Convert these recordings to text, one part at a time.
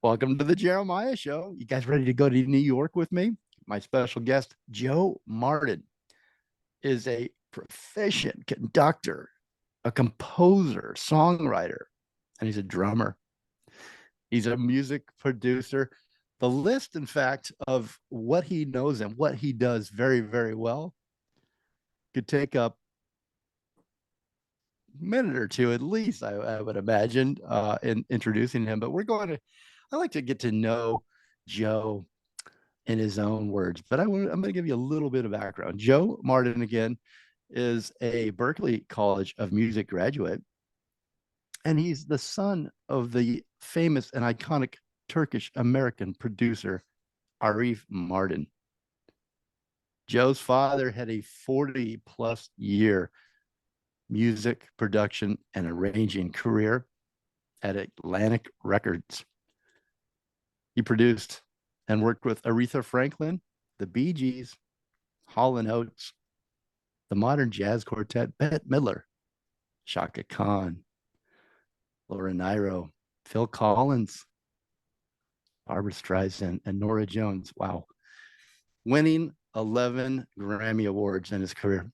Welcome to the Jeremiah Show. You guys ready to go to New York with me? My special guest, Joe Mardin, is a proficient conductor, a composer, songwriter, and he's a drummer. He's a music producer. The list, in fact, of what he knows and what he does very, very well could take up a minute or two at least, I would imagine, in introducing him. But I like to get to know Joe in his own words, but I'm going to give you a little bit of background. Joe Mardin, again, is a Berklee College of Music graduate, and he's the son of the famous and iconic Turkish American producer Arif Mardin. Joe's father had a 40 plus year music production and arranging career at Atlantic Records. He produced and worked with Aretha Franklin, the Bee Gees, Hall & Oates, the Modern Jazz Quartet, Bette Midler, Chaka Khan, Laura Nyro, Phil Collins, Barbra Streisand, and Norah Jones. Wow. Winning 11 Grammy Awards in his career.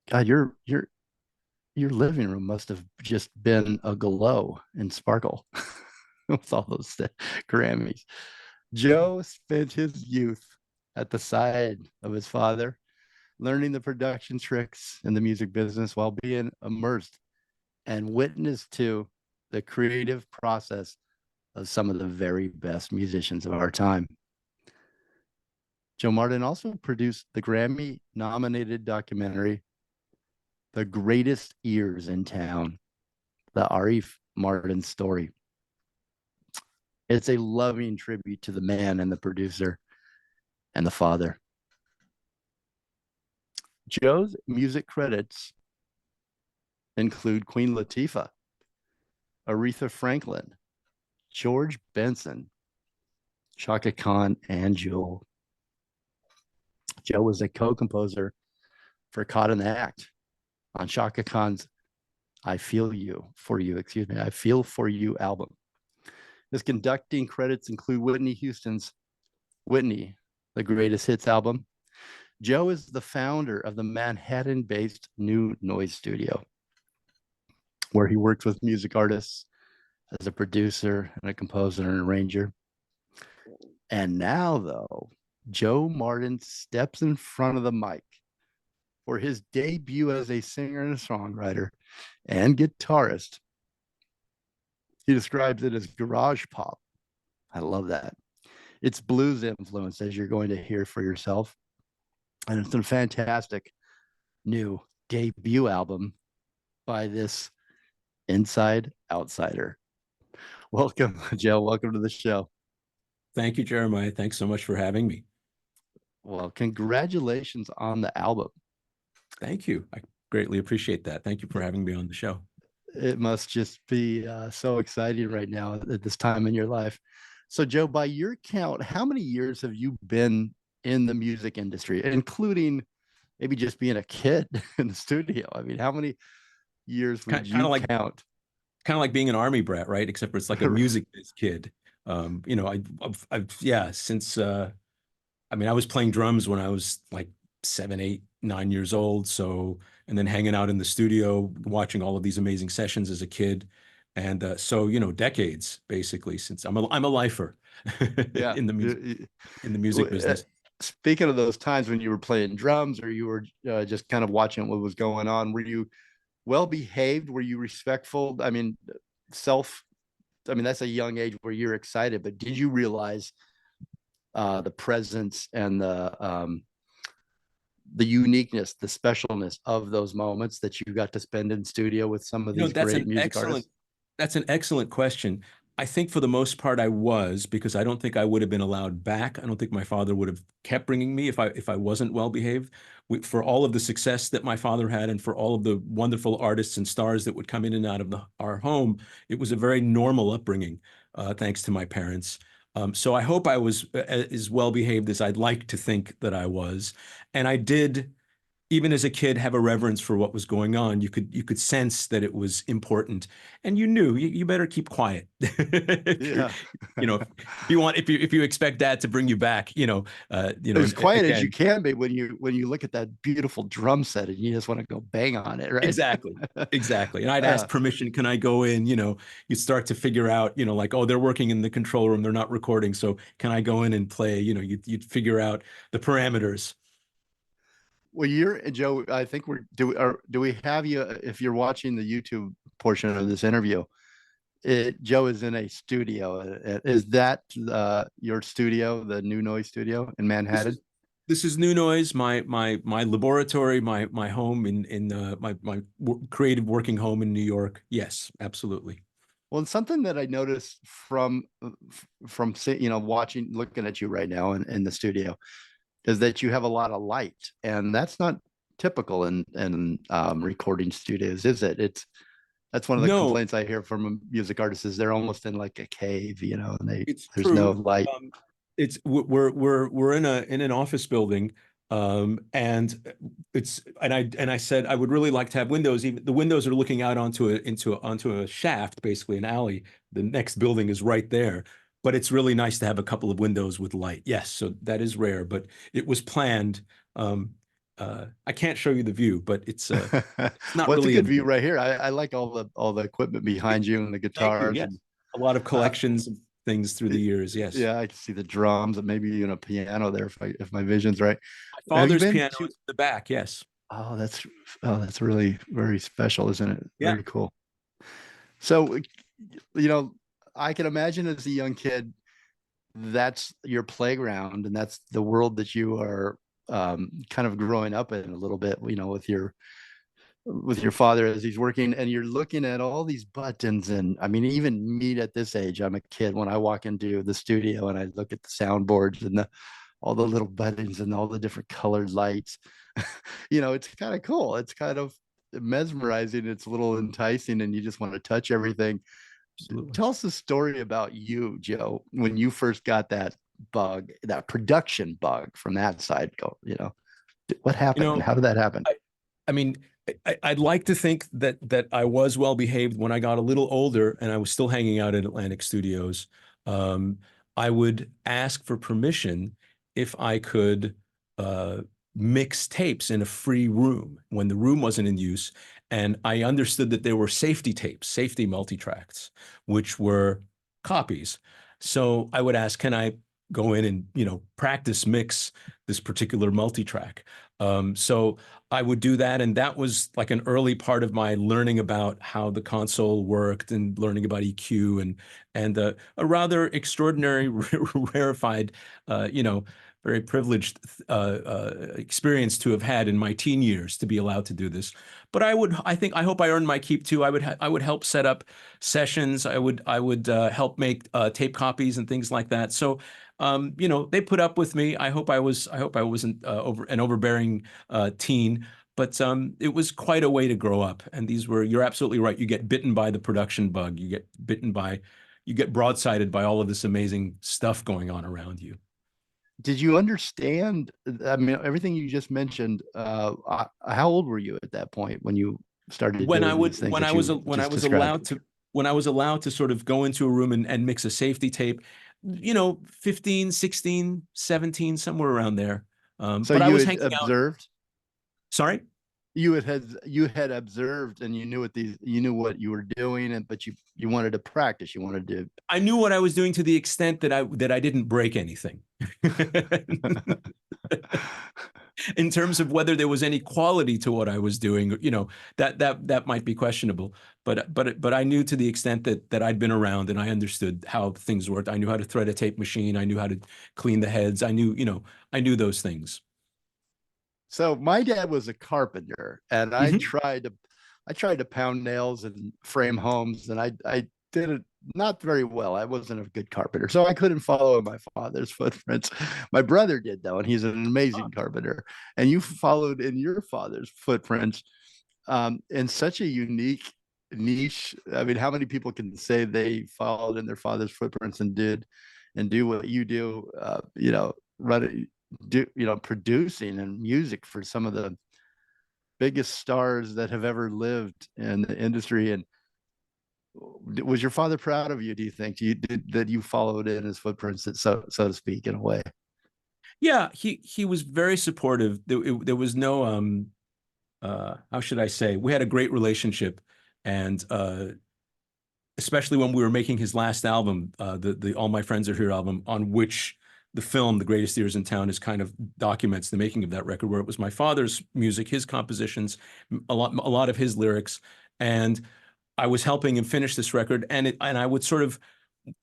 God, your living room must have just been aglow and sparkle with all those Grammys. Joe spent his youth at the side of his father, learning the production tricks in the music business while being immersed and witness to the creative process of some of the very best musicians of our time. Joe Mardin also produced the Grammy-nominated documentary, The Greatest Ears in Town, the Arif Mardin Story. It's a loving tribute to the man and the producer and the father. Joe's music credits include Queen Latifah, Aretha Franklin, George Benson, Chaka Khan, and Jewel. Joe was a co-composer for Caught in the Act on Chaka Khan's I Feel For You album. His conducting credits include Whitney Houston's Whitney, the Greatest Hits album. Joe is the founder of the Manhattan-based NuNoise Studio, where he works with music artists as a producer and a composer and arranger. And now, though, Joe Mardin steps in front of the mic for his debut as a singer and a songwriter and guitarist. He describes it as garage pop. I love that. It's blues influence, as you're going to hear for yourself. And it's a fantastic new debut album by this inside outsider. Welcome, Joe. Welcome to the show. Thank you, Jeremiah. Thanks so much for having me. Well, congratulations on the album. Thank you. I greatly appreciate that. Thank you for having me on the show. It must just be so exciting right now at this time in your life. So, Joe, by your count, how many years have you been in the music industry, including maybe just being a kid in the studio? I mean, how many years would you count? Kind of like being an army brat, right? Except for it's like a music-based kid. You know, since I mean, I was playing drums when I was like 7, 8, 9 years old. So, and then hanging out in the studio, watching all of these amazing sessions as a kid. And so, you know, decades basically since I'm a lifer Yeah. in the music business. Speaking of those times when you were playing drums or you were just kind of watching what was going on, were you well behaved? Were you respectful? I mean, that's a young age where you're excited, but did you realize the presence and the uniqueness, the specialness of those moments that you got to spend in studio with some of these great music artists? That's an excellent question. I think for the most part I was, because I don't think I would have been allowed back. I don't think my father would have kept bringing me if I wasn't well behaved. For all of the success that my father had and for all of the wonderful artists and stars that would come in and out of our home, it was a very normal upbringing, thanks to my parents. So I hope I was as well behaved as I'd like to think that I was. And I did even as a kid, have a reverence for what was going on. You could sense that it was important, and you knew you better keep quiet. If you're, Yeah. if you expect dad to bring you back, As and quiet as you again, can be when you look at that beautiful drum set and you just want to go bang on it, right? exactly, exactly. And I'd uh, ask permission, can I go in? You start to figure out, like, oh, they're working in the control room, they're not recording, so can I go in and play? You'd figure out the parameters. well, you're Joe. I think do we have you if you're watching the YouTube portion of this interview? Joe is in a studio. Is that your studio, the NuNoise Studio in This Manhattan? is this is NuNoise, my laboratory, my home in my creative working home in New York. Yes, absolutely. Well, it's something that I noticed from watching, looking at you right now in the studio, is that you have a lot of light, and that's not typical in recording studios, is it? That's one of the No, complaints I hear from music artists is they're almost in like a cave, and it's there's no true. light. It's we're in an office building, and I said I would really like to have windows. Even the windows are looking out onto a shaft, basically an alley. The next building is right there, but it's really nice to have a couple of windows with light. Yes, so that is rare, but it was planned. I can't show you the view, but it's not Well, it's a really good view right here. I like all the equipment behind you and the Thank you. guitars Yes, and a lot of uh, collections of things through the years. Yes. yeah, I can see the drums and maybe even a piano there if my vision's right. My Have you father's been piano to? is in the back. Yes. Oh, that's really very special, isn't it? Yeah. Very cool. So, you know, I can imagine as a young kid, that's your playground and that's the world that you are kind of growing up in a little bit, with your father as he's working, and you're looking at all these buttons. And I mean, even me at this age, I'm a kid when I walk into the studio and I look at the soundboards and all the little buttons and all the different colored lights. It's kind of cool. It's kind of mesmerizing. It's a little enticing, and you just want to touch everything. Absolutely. Tell us the story about you, Joe, when you first got that bug, that production bug from that side. What You happened? know, How did that happen? I mean, I'd like to think that I was well behaved when I got a little older and I was still hanging out at Atlantic Studios. Um, I would ask for permission if I could uh, mix tapes in a free room when the room wasn't in use. And I understood that there were safety tapes, safety multitracks, which were copies. So I would ask, can I go in and, practice mix this particular multitrack? So I would do that. And that was like an early part of my learning about how the console worked and learning about EQ and a rather extraordinary, rarefied, very privileged experience to have had in my teen years to be allowed to do this. But I hope I earned my keep too. I would help set up sessions. I would help make tape copies and things like that. So they put up with me. I hope I wasn't an overbearing teen, but it was quite a way to grow up. And you're absolutely right. You get bitten by the production bug. You get broadsided by all of this amazing stuff going on around you. Did you understand? I mean, everything you just mentioned. How old were you at that point when you started When I doing these would, things that you when I just was described? allowed to sort of go into a room and mix a safety tape, 15, 16, 17, somewhere around there. So But I you was had hanging out. observed. Sorry? You had observed, and you knew what you were doing, and but you wanted to practice. You wanted to. I knew what I was doing to the extent that I didn't break anything. In terms of whether there was any quality to what I was doing, that might be questionable. But I knew to the extent that I'd been around and I understood how things worked. I knew how to thread a tape machine. I knew how to clean the heads. I knew those things. So my dad was a carpenter, and Hmm. I tried to pound nails and frame homes, and I did it not very well. I wasn't a good carpenter, so I couldn't follow in my father's footprints. My brother did though, and he's an amazing carpenter. And you followed in your father's footprints in such a unique niche. I mean, how many people can say they followed in their father's footprints and do what you do? Run do producing and music for some of the biggest stars that have ever lived in the industry. And was your father proud of you? Do you think that you followed in his footprints, that so to speak, in a way? Yeah, he was very supportive. There was no how should I say? We had a great relationship, and especially when we were making his last album, the All My Friends Are Here album, on which the film The Greatest Years in Town is kind of documents the making of that record, where it was my father's music, his compositions, a lot of his lyrics, and I was helping him finish this record, and I would sort of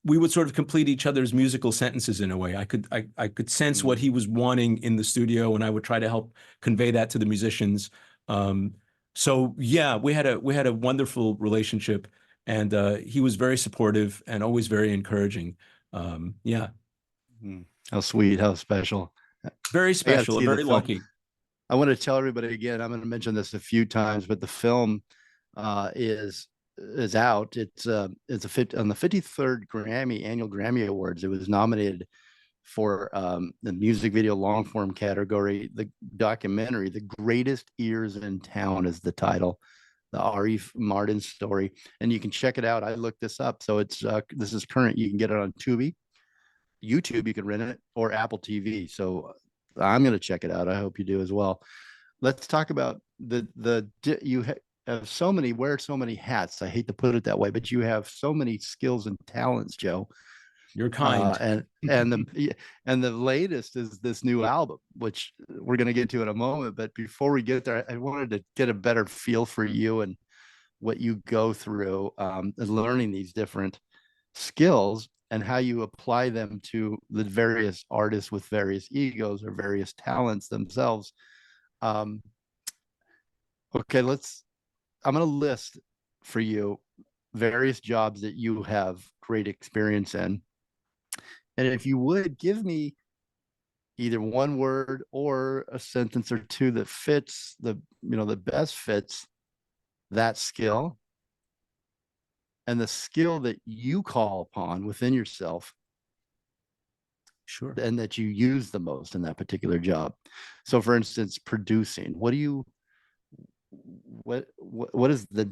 we would sort of complete each other's musical sentences in a way. I could sense what Mm. he was wanting in the studio, and I would try to help convey that to the musicians. Um, so yeah, we had a wonderful relationship, and he was very supportive and always very encouraging. Yeah, Mm. How sweet, how special. very I got to special, see the very film. lucky. I want to tell everybody again, I'm going to mention this a few times, but the film is out. It's on the 53rd Grammy annual Grammy Awards. It was nominated for the music video long form category. The documentary, The Greatest Ears in Town, is the title. The Arif Mardin Story, and you can check it out. I looked this up, so this is current. You can get it on TUBI, YouTube. You can rent it, or Apple TV. So I'm going to check it out. I hope you do as well. Let's talk about you have so many, wear so many hats. I hate to put it that way, but you have so many skills and talents, Joe. You're Uh, kind. and and the and the latest is this new album, which we're going to get to in a moment. But before we get there, I wanted to get a better feel for you and what you go through, and learning these different skills and how you apply them to the various artists with various egos or various talents themselves. Um, okay, I'm going to list for you various jobs that you have great experience in. And if you would give me either one word or a sentence or two that fits the best fits that skill, and the skill that you call upon within yourself Sure. and that you use the most in that particular job. So for instance, producing, what is the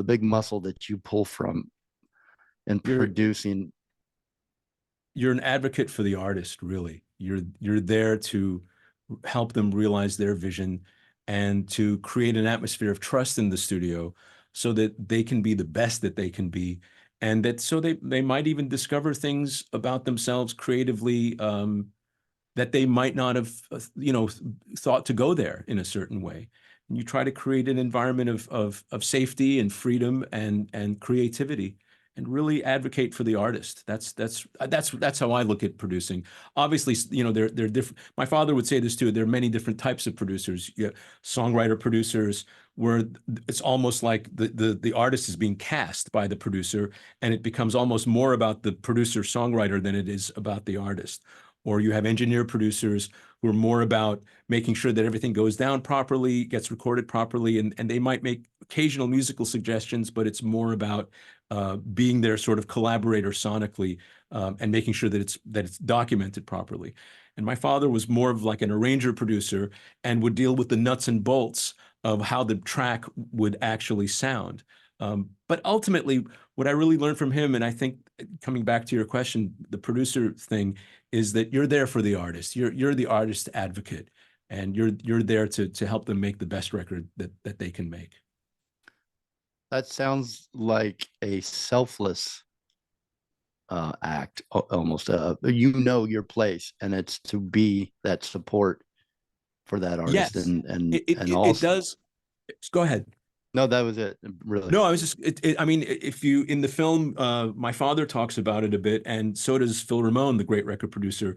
big muscle that you pull from in You're producing? you're an advocate for the artist, really. You're there to help them realize their vision and to create an atmosphere of trust in the studio so that they can be the best that they can be. And that so they might even discover things about themselves creatively, that they might not have, thought to go there in a certain way. And you try to create an environment of safety and freedom and creativity, and really advocate for the artist. That's how I look at producing. Obviously, they're different. My father would say this too. There are many different types of producers. Yeah, songwriter producers, where it's almost like the artist is being cast by the producer, and it becomes almost more about the producer songwriter than it is about the artist. Or you have engineer producers who are more about making sure that everything goes down properly, gets recorded properly, and they might make occasional musical suggestions, but it's more about being their sort of collaborator sonically, and making sure that it's documented properly. And my father was more of like an arranger producer and would deal with the nuts and bolts of how the track would actually sound. But ultimately, what I really learned from him, and I think coming back to your question, the producer thing, is that you're there for the artist. You're the artist advocate, and you're there to help them make the best record that they can make. That sounds like a selfless act, almost. Your place, and it's to be that support for that artist, Yes, and it also. does. Go ahead. No, that was it, really. No, I was just, I mean, if you, in the film, my father talks about it a bit, and so does Phil Ramone, the great record producer.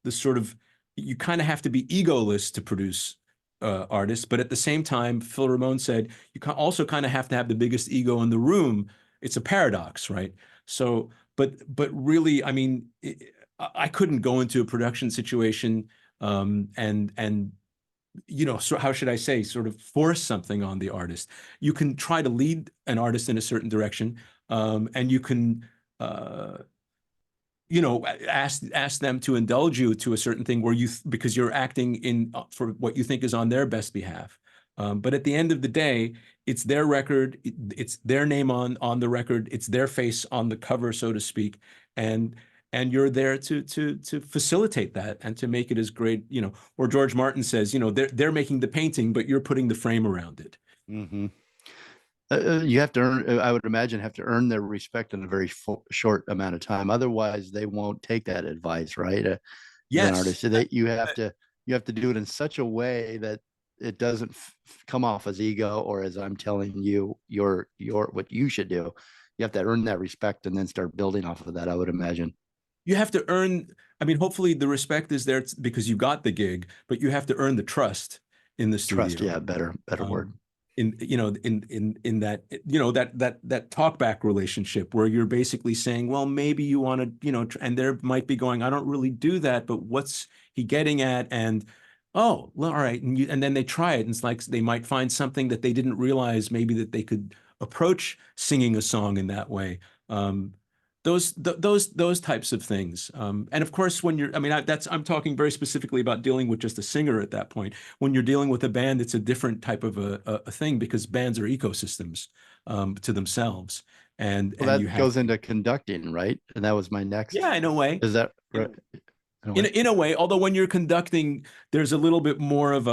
The sort of, you kind of have to be egoless to produce artists, but at the same time, Phil Ramone said, also kind of have to have the biggest ego in the room. It's a paradox, right? So, but really, I mean, I couldn't go into a production situation, and so how should I say, sort of force something on the artist. You can try to lead an artist in a certain direction, and you can, uh, ask them to indulge you to a certain thing where because you're acting in for what you think is on their best behalf. But at the end of the day, it's their record, it's their name on the record, it's their face on the cover, so to speak, and you're there to facilitate that and to make it as great, you know. Or George Martin says, you know, they're making the painting, but you're putting the frame around it. Mm-hmm. You have to earn, I would imagine, have to earn their respect in a very short amount of time. Otherwise, they won't take that advice, right? As an Yes. artist, so that you have to do it in such a way that it doesn't come off as ego or as I'm telling you your what you should do. You have to earn that respect and then start building off of that, I would imagine. You have to earn, I mean, hopefully the respect is there because you got the gig, but you have to earn the trust in the Trust, studio. yeah, better word. In, you know, in that, you know, that talk back relationship where you're basically saying, well, maybe you want to, you know, and there might be going, I don't really do that, but what's he getting at? And oh, well, all right, and then they try it, and it's like they might find something that they didn't realize maybe that they could approach singing a song in that way. Um, those types of things. And of course, when you're, I mean, I'm talking very specifically about dealing with just a singer at that point. When you're dealing with a band, it's a different type of a thing because bands are ecosystems to themselves, Well, and you that have, goes into conducting, right? And that was my next. yeah, in a way. Is that right? In, In a way. in a way, although when you're conducting, there's a little bit more of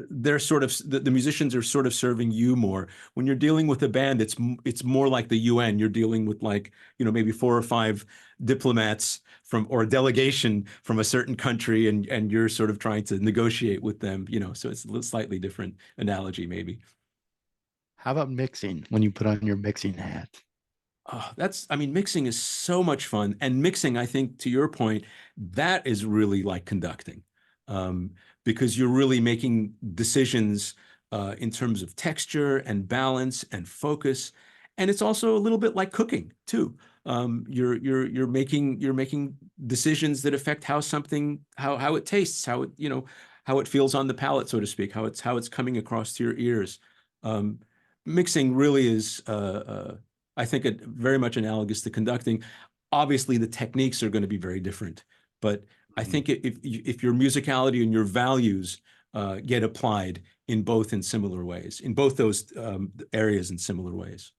they're sort of the musicians are sort of serving you more. When you're dealing with a band, it's more like the UN. You're dealing with, like, you know, maybe 4 or 5 diplomats from, or a delegation from a certain country, and you're sort of trying to negotiate with them, you know. So it's a little slightly different analogy, maybe. How about mixing when you put on your mixing hat? Oh, I mean, mixing is so much fun. And mixing, I think, to your point, that is really like conducting, um, because you're really making decisions in terms of texture and balance and focus. And it's also a little bit like cooking too. You're making decisions that affect how something, how it tastes, how it, you know, how it feels on the palate, so to speak, how it's coming across to your ears. Um, Mixing really is I think it very much analogous to conducting. Obviously, the techniques are going to be very different, but I Mhm. think if your musicality and your values get applied in similar ways, in both those areas in similar ways.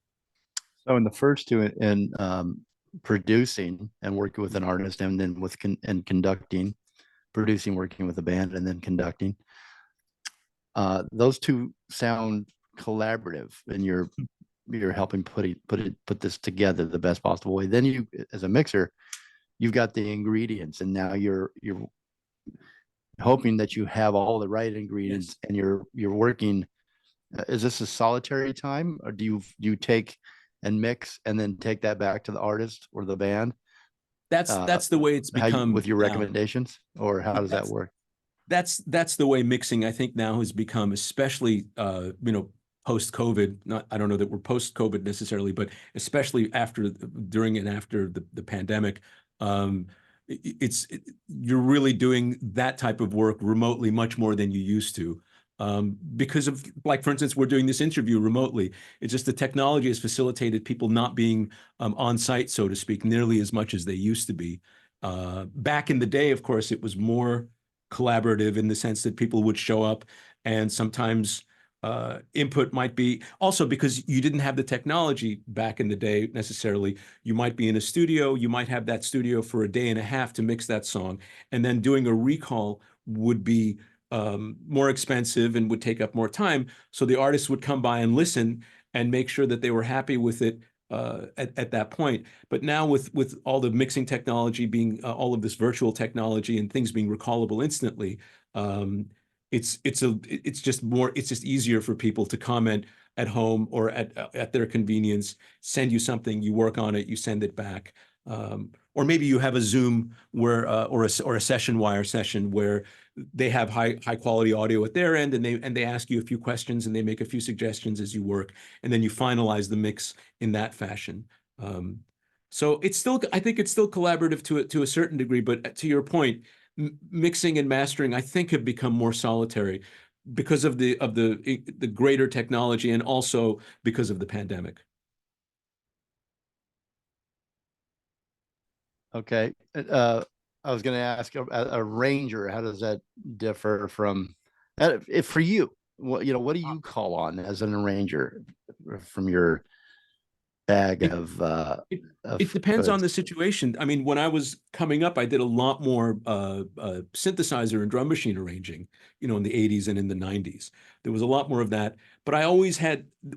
So in the first two, in producing and working with an artist, and then and conducting, producing, working with a band, and then conducting. Those two sound collaborative, and you're helping put this together the best possible way. Then you, as a mixer, you've got the ingredients, and now you're hoping that you have all the right Yes. ingredients, and you're working. Is this a solitary time, or do you take and mix and then take that back to the artist or the band? That's the way it's How you, become with your now. recommendations, or how does that That's work? that's the way mixing, I think, now has become, especially you know, post COVID. Not, I don't know that we're post COVID necessarily, but especially after, during and after the pandemic. Um, you're really doing that type of work remotely much more than you used to. Because of, like, for instance, we're doing this interview remotely. It's just the technology has facilitated people not being on site, so to speak, nearly as much as they used to be. Back in the day, of course, it was more collaborative in the sense that people would show up, and sometimes input might be also because you didn't have the technology back in the day necessarily. You might be in a studio, you might have that studio for a day and a half to mix that song, and then doing a recall would be more expensive and would take up more time. So the artist would come by and listen and make sure that they were happy with it at that point. But now with all the mixing technology being all of this virtual technology and things being recallable instantly, um, it's just easier for people to comment at home or at their convenience, send you something, you work on it, you send it back. Or maybe you have a Zoom where or a session wire session where they have high quality audio at their end, and they ask you a few questions and they make a few suggestions as you work, and then you finalize the mix in that fashion. Um, so it's still, I think it's still collaborative to a certain degree, but to your point, mixing and mastering, I think, have become more solitary because of the greater technology, and also because of the pandemic. Okay. I was going to ask a ranger. How does that differ from, if for you? what do you call on as an arranger from your bag It, it it of depends on goods? the situation. I mean, when I was coming up, I did a lot more synthesizer and drum machine arranging, in the 80s and in the 90s. There was a lot more of that. But I always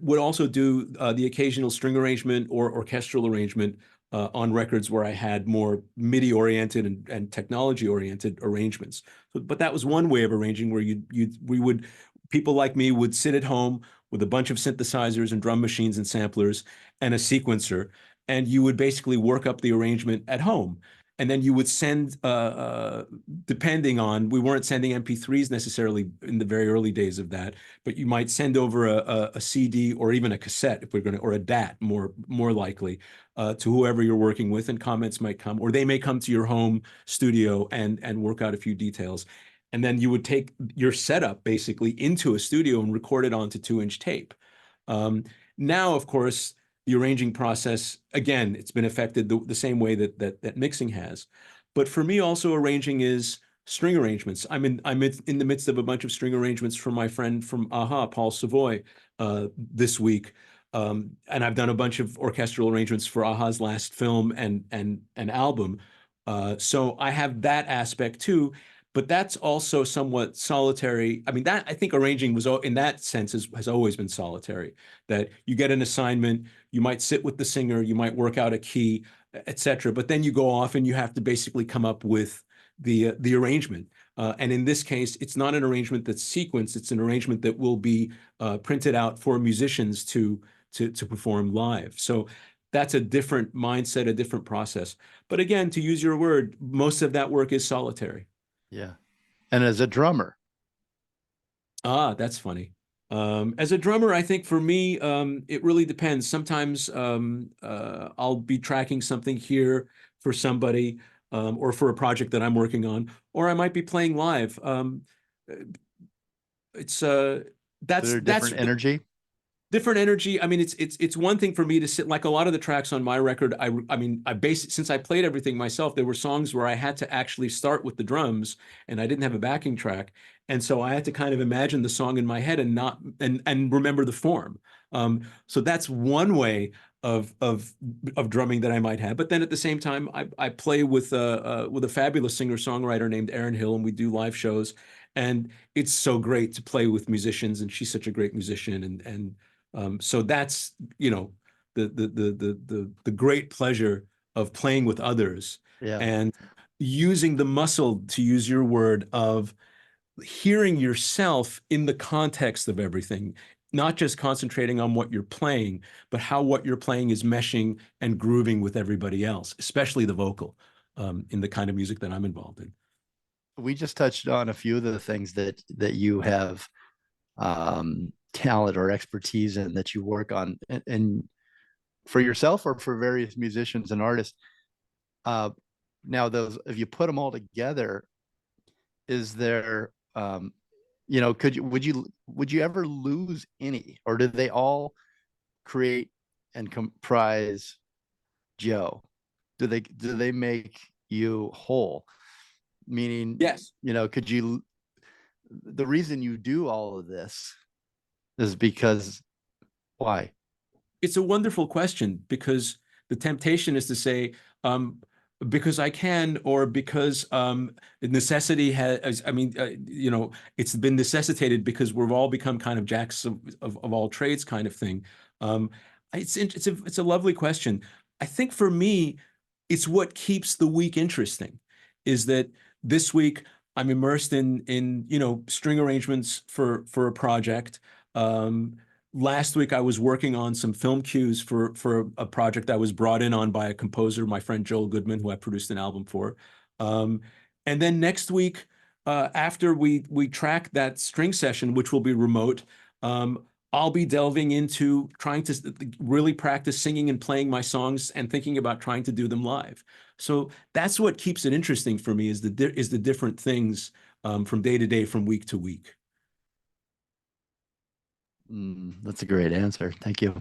would also do the occasional string arrangement or orchestral arrangement on records where I had more MIDI oriented and technology oriented arrangements. But that was one way of arranging where people like me would sit at home with a bunch of synthesizers and drum machines and samplers and a sequencer, and you would basically work up the arrangement at home. And then you would send, depending on, we weren't sending MP3s necessarily in the very early days of that, but you might send over a CD or even a cassette if we're going to, or a DAT more likely, to whoever you're working with, and comments might come, or they may come to your home studio and work out a few details. And then you would take your setup basically into a studio and record it onto 2-inch tape. Um, Now, of course, the arranging process, again, it's been affected the same way that mixing has. But for me, also arranging is string arrangements. I'm in the midst of a bunch of string arrangements for my friend from Aha, Paul Savoy, this week. And I've done a bunch of orchestral arrangements for Aha's last film and album. So I have that aspect too, but that's also somewhat solitary. I mean, that I think arranging was in that sense has always been solitary. That you get an assignment, you might sit with the singer, you might work out a key, etc. But then you go off and you have to basically come up with the arrangement. And in this case, it's not an arrangement that's sequenced; it's an arrangement that will be printed out for musicians to perform live. So that's a different mindset, a different process. But again, to use your word, most of that work is solitary. Yeah. And as a drummer, Ah, that's funny. As a drummer, I think for me, it really depends. Sometimes I'll be tracking something here for somebody, or for a project that I'm working on, or I might be playing live. It's is there a that's different energy? different energy. I mean, it's one thing for me to sit, like a lot of the tracks on my record. I mean, since I played everything myself, there were songs where I had to actually start with the drums and I didn't have a backing track, and so I had to kind of imagine the song in my head and not and remember the form. So that's one way of drumming that I might have. But then at the same time, I play with a fabulous singer-songwriter named Erin Hill, and we do live shows. And it's so great to play with musicians, and she's such a great musician, and so that's, the great pleasure of playing with others Yeah. and using the muscle, to use your word, of hearing yourself in the context of everything, not just concentrating on what you're playing, but how what you're playing is meshing and grooving with everybody else, especially the vocal, in the kind of music that I'm involved in. We just touched on a few of the things that you have talent or expertise in, that you work on, and for yourself or for various musicians and artists. Uh, Now, those, if you put them all together, is there, could you would you ever lose any, or do they all create and comprise Joe? Do they make you whole? Meaning, Yes. could you, the reason you do all of this is because why? It's a wonderful question, because the temptation is to say, because I can, or because necessity has, I mean, it's been necessitated because we've all become kind of jacks of all trades kind of thing. Um, it's a lovely question. I think for me, it's what keeps the week interesting, is that this week I'm immersed in string arrangements for a project. Last week I was working on some film cues for a project I was brought in on by a composer, my friend Joel Goodman, who I produced an album for. Um, and then next week, after we track that string session, which will be remote, I'll be delving into trying to really practice singing and playing my songs and thinking about trying to do them live. So that's what keeps it interesting for me, is the different things, from day to day, from week to week. That's a great answer. Thank you.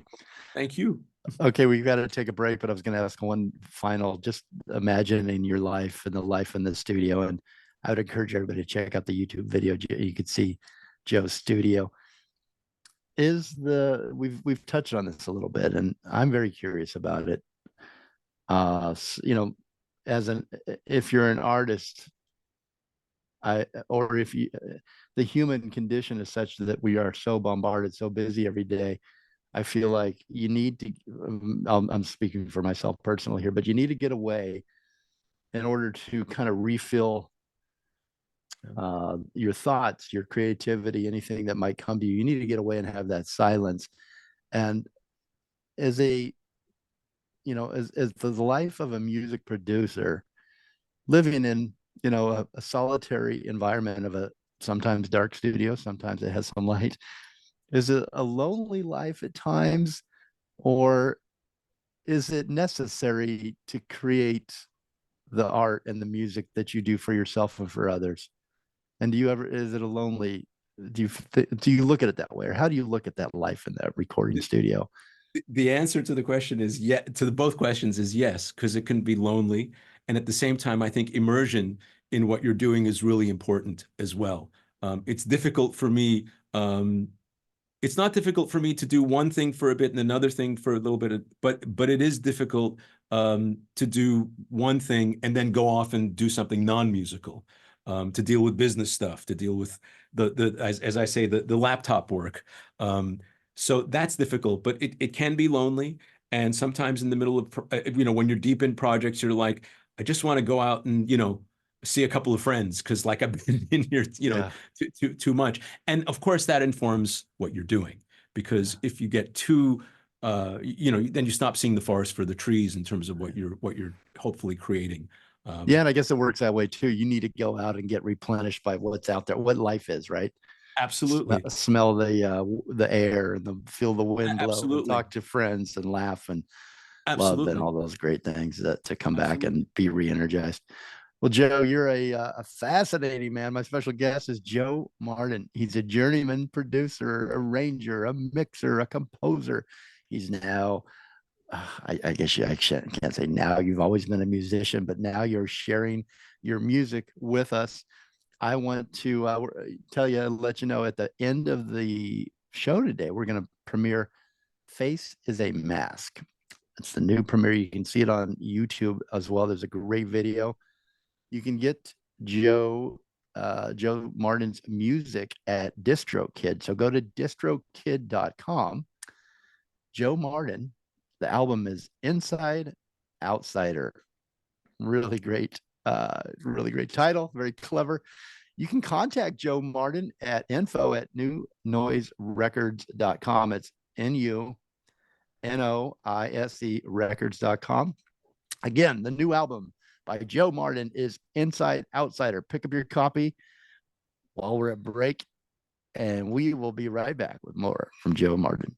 Thank you. Okay, we've got to take a break, but I was going to ask one final, just imagining your life and the life in the studio. And I would encourage everybody to check out the YouTube video. You could see Joe's studio. we've touched on this a little bit, and I'm very curious about it. You know, as an if you're an artist, or if you the human condition is such that we are so bombarded, so busy every day. I feel like you need to. I'm speaking for myself personally here, but you need to get away in order to kind of refill your thoughts, your creativity, anything that might come to you. You need to get away and have that silence. And as a, as the life of a music producer, living in, a solitary environment of a sometimes dark studio, sometimes it has some light. Is it a lonely life at times, or is it necessary to create the art and the music that you do for yourself and for others? And is it a lonely, do you look at it that way, or how do you look at that life in that recording studio? The answer to the question is yes, to both questions is yes, because it can be lonely. And at the same time, I think immersion in what you're doing is really important as well. It's difficult for me. It's not difficult for me to do one thing for a bit and another thing for a little bit, but it is difficult to do one thing and then go off and do something non-musical, to deal with business stuff, to deal with as I say, the laptop work. So that's difficult, but it can be lonely. And sometimes in the middle of, when you're deep in projects, you're like, I just want to go out and, see a couple of friends because like I've been in here, Yeah. too much. And of course that informs what you're doing, because if you get too, then you stop seeing the forest for the trees in terms of what you're hopefully creating. Yeah, and I guess it works that way too. You need to go out and get replenished by what's out there, what life is, right? Absolutely. Smell the air and feel the wind blow, and Absolutely. talk to friends and laugh and love and Absolutely. all those great things that to come back Absolutely. and be re-energized. Well, Joe, you're a fascinating man. My special guest is Joe Mardin. He's a journeyman producer, arranger, a mixer, a composer. He's now, I guess I can't say now. You've always been a musician, but now you're sharing your music with us. I want to let you know at the end of the show today, we're going to premiere Face is a Mask. It's the new premiere. You can see it on YouTube as well. There's a great video. You can get Joe Mardin's music at DistroKid. So go to distrokid.com. Joe Mardin. The album is Inside Outsider. Really great title. Very clever. You can contact Joe Mardin at info@NewNoiseRecords.com. It's NUNOISE records.com. Again, the new album by Joe Mardin is Inside Outsider. Pick up your copy while we're at break, and we will be right back with more from Joe Mardin.